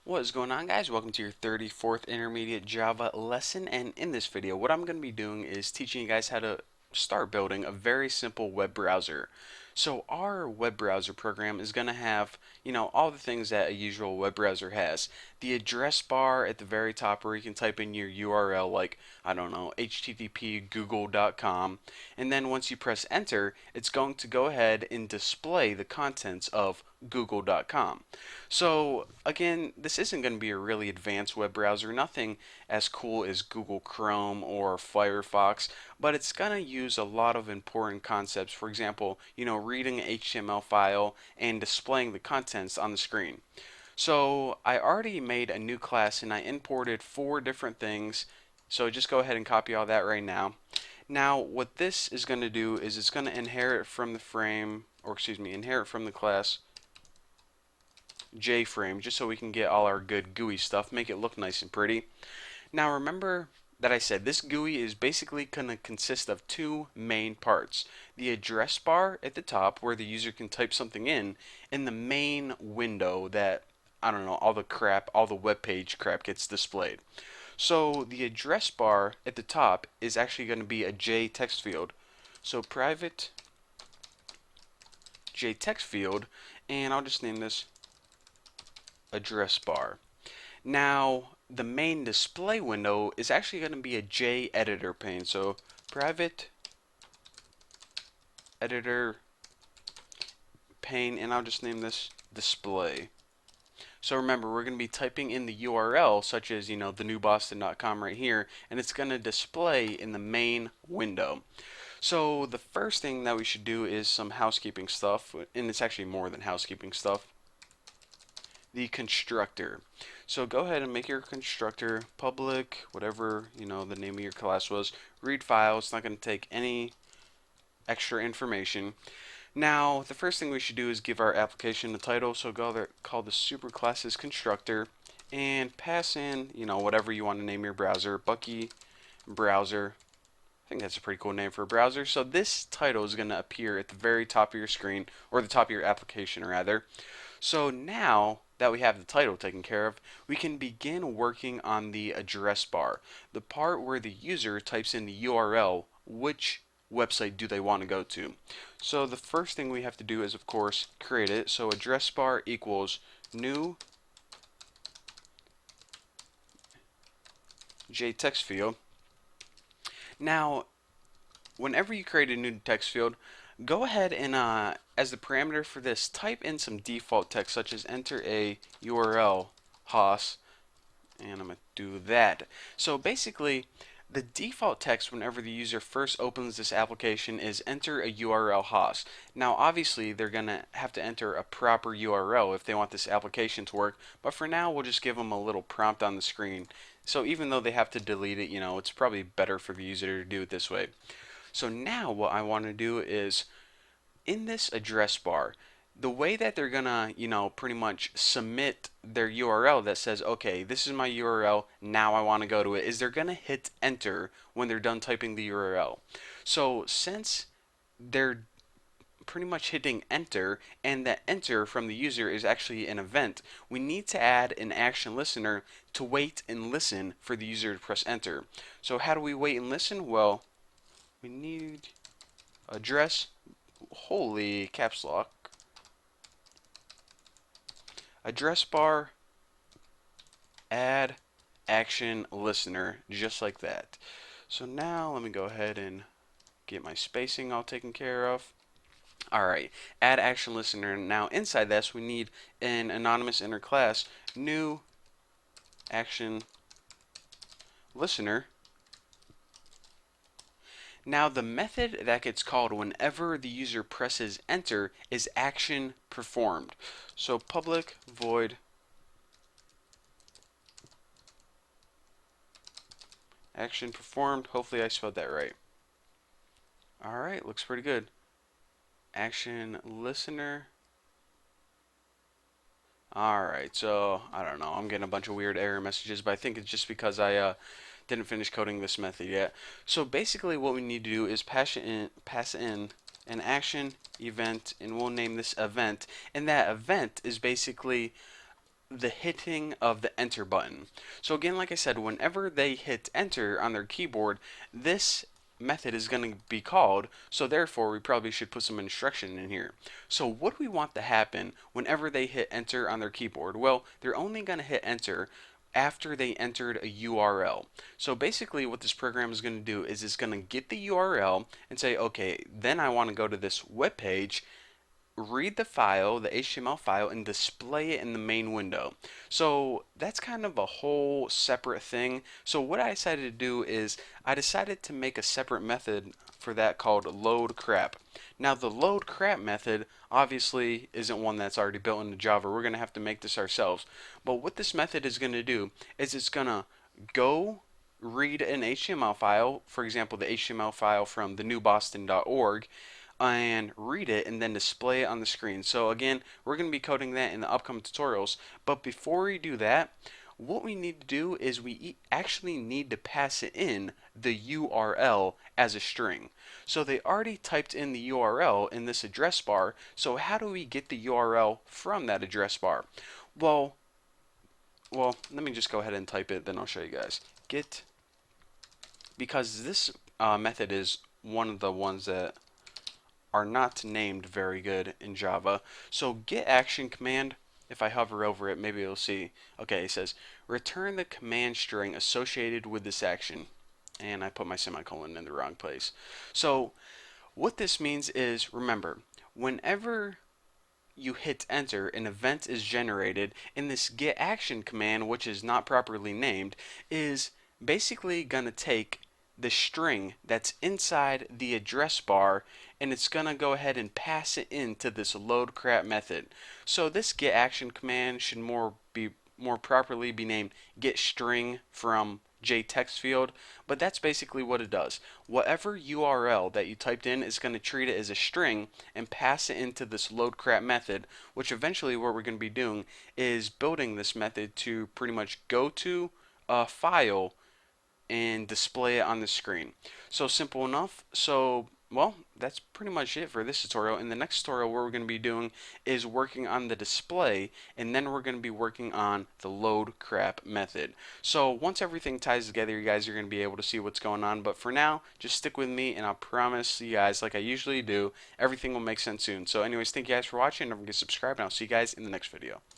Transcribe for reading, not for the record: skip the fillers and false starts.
What is going on, guys? Welcome to your 34th Intermediate Java lesson, and in this video what I'm going to be doing is teaching you guys how to start building a very simple web browser. So our web browser program is going to have, all the things that a usual web browser has. The address bar at the very top where you can type in your URL like, I don't know, http google.com, and then once you press enter, it's going to go ahead and display the contents of google.com. So again, this isn't going to be a really advanced web browser, nothing as cool as Google Chrome or Firefox, but it's going to use a lot of important concepts. For example, reading an HTML file and displaying the contents on the screen. So I already made a new class and I imported 4 different things. So just go ahead and copy all that right now. Now what this is going to do is it's going to inherit from the frame, or excuse me, inherit from the class JFrame, just so we can get all our good GUI stuff, make it look nice and pretty. Now remember that I said this GUI is basically going to consist of 2 main parts. The address bar at the top where the user can type something in, and the main window that, I don't know, all the web page crap gets displayed. So the address bar at the top is actually going to be a J text field. So private J text field, and I'll just name this address bar. Now, the main display window is actually going to be a JEditor pane. So, private editor pane, and I'll just name this display. So remember, we're going to be typing in the URL, such as, thenewboston.com right here, and it's going to display in the main window. So the first thing that we should do is some housekeeping stuff, and it's actually more than housekeeping stuff. The constructor. So go ahead and make your constructor public, whatever the name of your class was. Read file. It's not going to take any extra information. Now the first thing we should do is give our application a title. So go there, call the superclasses constructor, and pass in whatever you want to name your browser. Bucky browser. I think that's a pretty cool name for a browser. So this title is going to appear at the very top of your screen, or the top of your application rather. So now that we have the title taken care of, we can begin working on the address bar, the part where the user types in the URL, which website do they want to go to. So the first thing we have to do is, of course, create it. So address bar equals new JText field. Now, whenever you create a new text field, go ahead and, as the parameter for this, type in some default text, such as enter a URL host, and I'm going to do that. So basically, the default text whenever the user first opens this application is enter a URL host. Now obviously they're going to have to enter a proper URL if they want this application to work, but for now we'll just give them a little prompt on the screen. So even though they have to delete it, it's probably better for the user to do it this way. So now what I want to do is, in this address bar, the way that they're gonna, pretty much submit their URL that says, okay, this is my URL, now I want to go to it, is they're gonna hit enter when they're done typing the URL. So since they're pretty much hitting enter, and that enter from the user is actually an event, we need to add an action listener to wait and listen for the user to press enter. So how do we wait and listen? Well, we need address, holy caps lock, address bar, add action listener, just like that. So now let me go ahead and get my spacing all taken care of. Alright, add action listener. Now inside this we need an anonymous inner class, new action listener. Now the method that gets called whenever the user presses enter is action performed. So public void action performed. Hopefully I spelled that right. Alright, looks pretty good. Action listener. Alright, so I don't know, I'm getting a bunch of weird error messages, but I think it's just because I didn't finish coding this method yet. So basically what we need to do is pass in an action event, and we'll name this event, and that event is basically the hitting of the enter button. So again, like I said, whenever they hit enter on their keyboard, this method is going to be called, so therefore we probably should put some instruction in here. So what do we want to happen whenever they hit enter on their keyboard? Well, they're only going to hit enter after they entered a URL. So basically what this program is going to do is it's going to get the URL and say, okay, then I want to go to this web page, read the file, the HTML file, and display it in the main window. So that's kind of a whole separate thing. So what I decided to do is I decided to make a separate method for that called load crap. Now the load crap method obviously isn't one that's already built into Java. We're going to have to make this ourselves. But what this method is going to do is it's going to go read an HTML file, for example, the HTML file from thenewboston.org, and read it and then display it on the screen. So again, we're going to be coding that in the upcoming tutorials. But before we do that, what we need to do is we actually need to pass it in the URL as a string. So they already typed in the URL in this address bar. So how do we get the URL from that address bar? Well, let me just go ahead and type it, then I'll show you guys. Get, because this method is one of the ones that are not named very good in Java. So get action command, if I hover over it, maybe you'll see, okay, it says return the command string associated with this action. And I put my semicolon in the wrong place. So what this means is, remember, whenever you hit enter, an event is generated, and this get action command, which is not properly named, is basically going to take the string that's inside the address bar, and it's going to go ahead and pass it into this load crap method. So this get action command should more properly be named get string from JText field, but that's basically what it does. Whatever URL that you typed in is going to treat it as a string and pass it into this load crap method, which eventually what we're going to be doing is building this method to pretty much go to a file and display it on the screen. So simple enough. So well, that's pretty much it for this tutorial. In the next tutorial, what we're going to be doing is working on the display, and then we're going to be working on the load crap method. So once everything ties together, you guys are going to be able to see what's going on. But for now, just stick with me, and I'll promise you guys, like I usually do, everything will make sense soon. So anyways, thank you guys for watching. Don't forget to subscribe, and I'll see you guys in the next video.